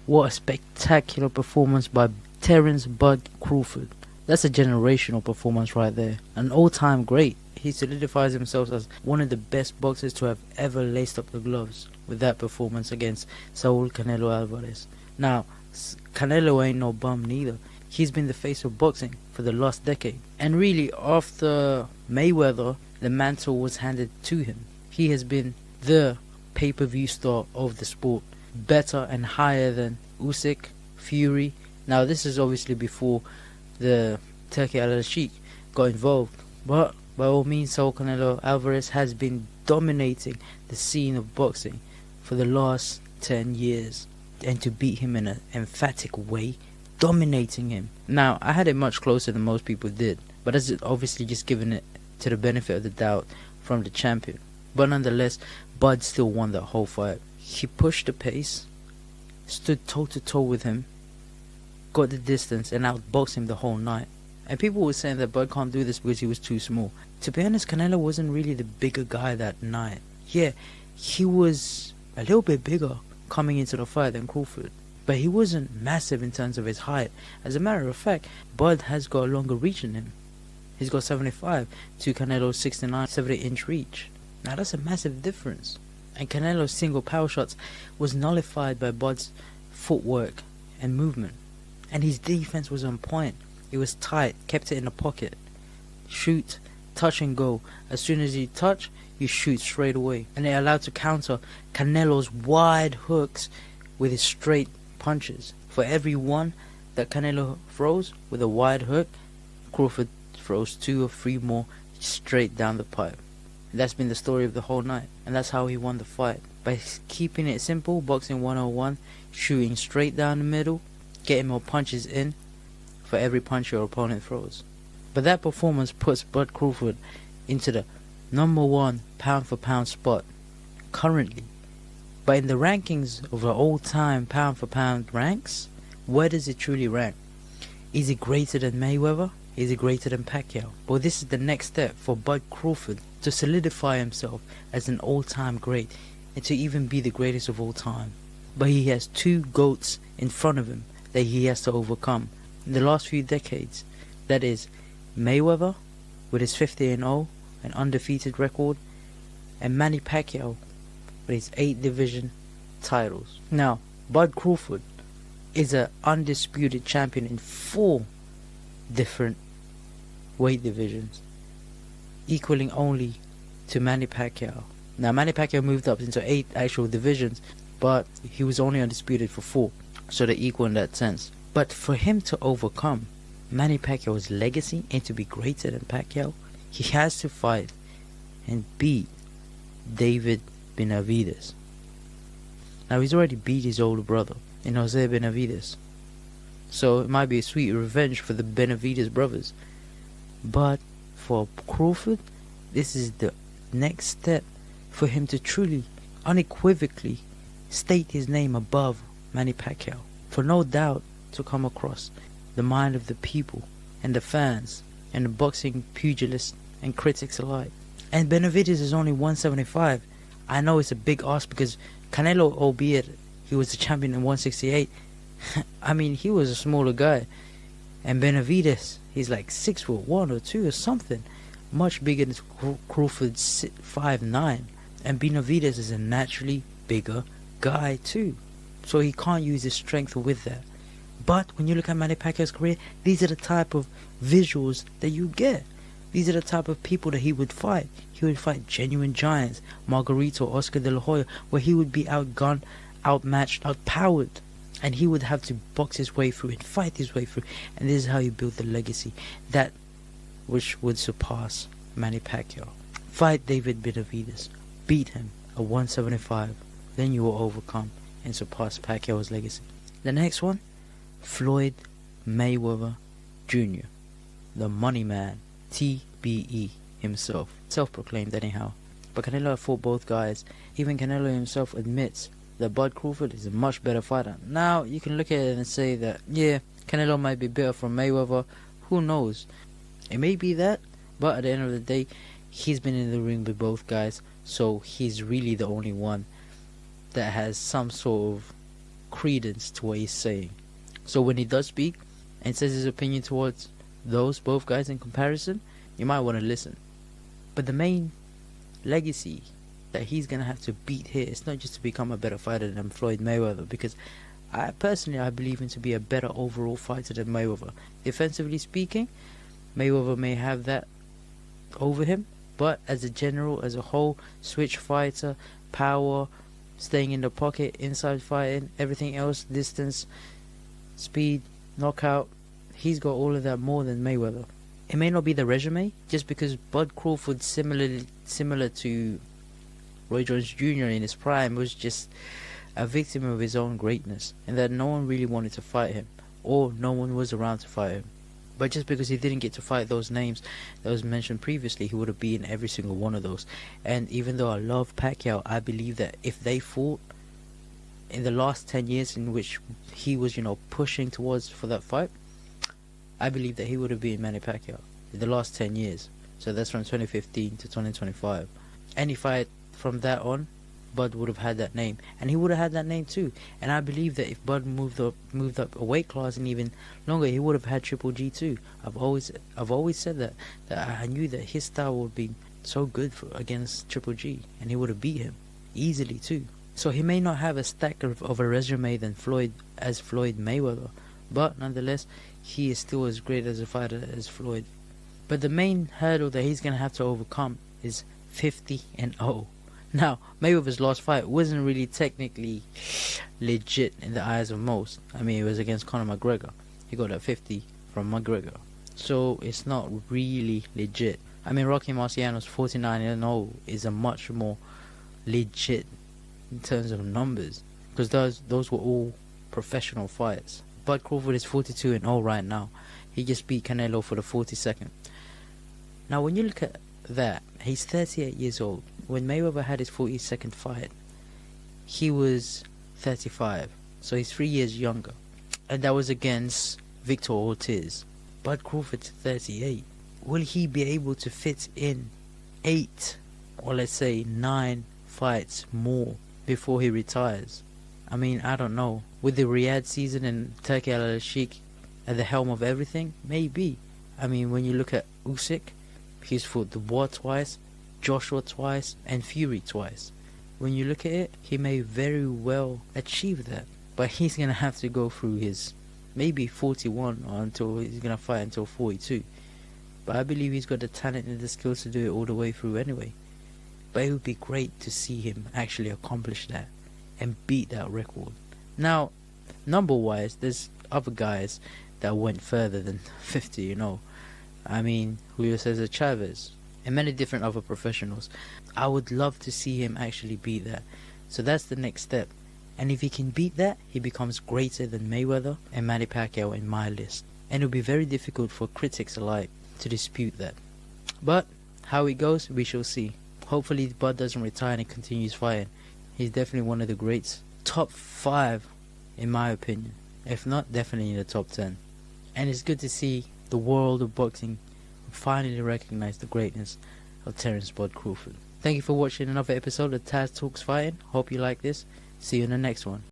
What a spectacular performance by Terence "Bud" Crawford. That's a generational performance right there. An all-time great. He solidifies himself as one of the best boxers to have ever laced up the gloves with that performance against Saul Canelo Alvarez. Now, Canelo ain't no bum neither. He's been the face of boxing for the last decade. And really, after Mayweather, the mantle was handed to him. He has been the pay-per-view star of the sport. Better and higher than Usyk, Fury. Now, this is obviously before the Turkey al-Sheikh got involved. But by all means, Saul Canelo Alvarez has been dominating the scene of boxing for the last 10 years. And to beat him in an emphatic way, dominating him. Now, I had it much closer than most people did, but that's obviously just giving it to the benefit of the doubt from the champion. But nonetheless, Bud still won that whole fight. He pushed the pace, stood toe to toe with him, got the distance, and outboxed him the whole night. And people were saying that Bud can't do this because he was too small. To be honest, Canelo wasn't really the bigger guy that night. Yeah, he was a little bit bigger coming into the fight than Crawford, but he wasn't massive in terms of his height. As a matter of fact, Bud has got a longer reach than him. He's got 75 to Canelo's 69, 70-inch reach. Now that's a massive difference. And Canelo's single power shots was nullified by Bud's footwork and movement. And his defense was on point. It was tight, kept it in the pocket. Shoot, touch and go. As soon as you touch, you shoot straight away. And they're allowed to counter Canelo's wide hooks with his straight punches. For every one that Canelo throws with a wide hook, Crawford throws 2 or 3 more straight down the pipe. And that's been the story of the whole night. And that's how he won the fight. By keeping it simple, boxing 101, shooting straight down the middle, getting more punches in for every punch your opponent throws. But that performance puts Bud Crawford into the #1 pound for pound spot currently. But in the rankings of the all-time pound for pound ranks, where does it truly rank? Is it greater than Mayweather? Is it greater than Pacquiao? Well, this is the next step for Bud Crawford to solidify himself as an all-time great and to even be the greatest of all time. But he has 2 GOATs in front of him that he has to overcome in the last few decades. That is Mayweather with his 50-0, an undefeated record, and Manny Pacquiao with his 8 division titles. Now, Bud Crawford is an undisputed champion in 4 different weight divisions, equaling only to Manny Pacquiao. Now, Manny Pacquiao moved up into 8 actual divisions, but he was only undisputed for 4, so they're equal in that sense. But for him to overcome Manny Pacquiao's legacy and to be greater than Pacquiao, he has to fight and beat David Benavidez. Now, he's already beat his older brother in Jose Benavidez, so it might be a sweet revenge for the Benavidez brothers. But for Crawford, this is the next step for him to truly, unequivocally state his name above Manny Pacquiao, for no doubt to come across the mind of the people and the fans and the boxing pugilists and critics alike. And Benavidez is only 175. I know it's a big ask because Canelo, albeit he was the champion in 168, I mean, he was a smaller guy. And Benavidez, he's like 6'1" or 2 or something, much bigger than Crawford's 5'9". And Benavidez is a naturally bigger guy too, so he can't use his strength with that. But when you look at Manny Pacquiao's career, these are the type of visuals that you get. These are the type of people that he would fight. He would fight genuine giants, Margarito, Oscar de la Hoya, where he would be outgunned, outmatched, outpowered. And he would have to box his way through and fight his way through. And this is how you build the legacy, that which would surpass Manny Pacquiao. Fight David Benavidez, beat him at 175, then you will overcome and surpass Pacquiao's legacy. The next one, Floyd Mayweather Jr., the money man, TBE himself, self-proclaimed anyhow. But Canelo fought both guys. Even Canelo himself admits that Bud Crawford is a much better fighter. Now, you can look at it and say that, yeah, Canelo might be better from Mayweather. Who knows? It may be that, but at the end of the day, he's been in the ring with both guys, so he's really the only one that has some sort of credence to what he's saying. So when he does speak and says his opinion towards those both guys in comparison, you might want to listen. But the main legacy that he's going to have to beat here is not just to become a better fighter than Floyd Mayweather, because I believe him to be a better overall fighter than Mayweather. Defensively speaking, Mayweather may have that over him, but as a general, as a whole, switch fighter, power, staying in the pocket, inside fighting, everything else, distance, speed, knockout, he's got all of that more than Mayweather. It may not be the resume, just because Bud Crawford, similar to Roy Jones Jr. in his prime, was just a victim of his own greatness, and that no one really wanted to fight him, or no one was around to fight him. But just because he didn't get to fight those names that was mentioned previously, he would have beaten every single one of those. And even though I love Pacquiao, I believe that if they fought in the last 10 years in which he was, pushing towards for that fight, I believe that he would have beaten Manny Pacquiao in the last 10 years. So that's from 2015 to 2025. Any fight from that on, Bud would have had that name, and he would have had that name too. And I believe that if Bud moved up a weight class and even longer, he would have had Triple G too. I've always said that I knew that his style would be so good against Triple G, and he would have beat him easily too. So he may not have a stack of a resume than Floyd Mayweather, but nonetheless, he is still as great as a fighter as Floyd. But the main hurdle that he's gonna have to overcome is 50-0. Now, Mayweather's last fight wasn't really technically legit in the eyes of most. I mean, it was against Conor McGregor. He got that 50 from McGregor. So, it's not really legit. I mean, Rocky Marciano's 49-0 is a much more legit in terms of numbers, because those were all professional fights. Bud Crawford is 42-0 right now. He just beat Canelo for the 42nd. Now, when you look at that, he's 38 years old. When Mayweather had his 42nd fight, he was 35, so he's 3 years younger, and that was against Victor Ortiz. Bud Crawford's 38. Will he be able to fit in 8 or let's say 9 fights more before he retires? I mean, I don't know. With the Riyadh season and Turki Al-Sheikh at the helm of everything, maybe. I mean, when you look at Usyk, he's fought Dubois twice, Joshua twice, and Fury twice. When you look at it, he may very well achieve that, but he's gonna have to go through his maybe 41 or until he's gonna fight until 42. But I believe he's got the talent and the skills to do it all the way through anyway. But it would be great to see him actually accomplish that and beat that record. Now, number wise, there's other guys that went further than 50. I mean, Julio Cesar Chavez and many different other professionals. I would love to see him actually beat that. So that's the next step. And if he can beat that, he becomes greater than Mayweather and Manny Pacquiao in my list. And it will be very difficult for critics alike to dispute that. But how it goes, we shall see. Hopefully Bud doesn't retire and he continues fighting. He's definitely one of the greats. Top 5 in my opinion. If not, definitely in the top 10. And it's good to see the world of boxing finally recognize the greatness of Terence Bud Crawford. Thank you for watching another episode of Taz Talks Fighting. Hope you like this. See you in the next one.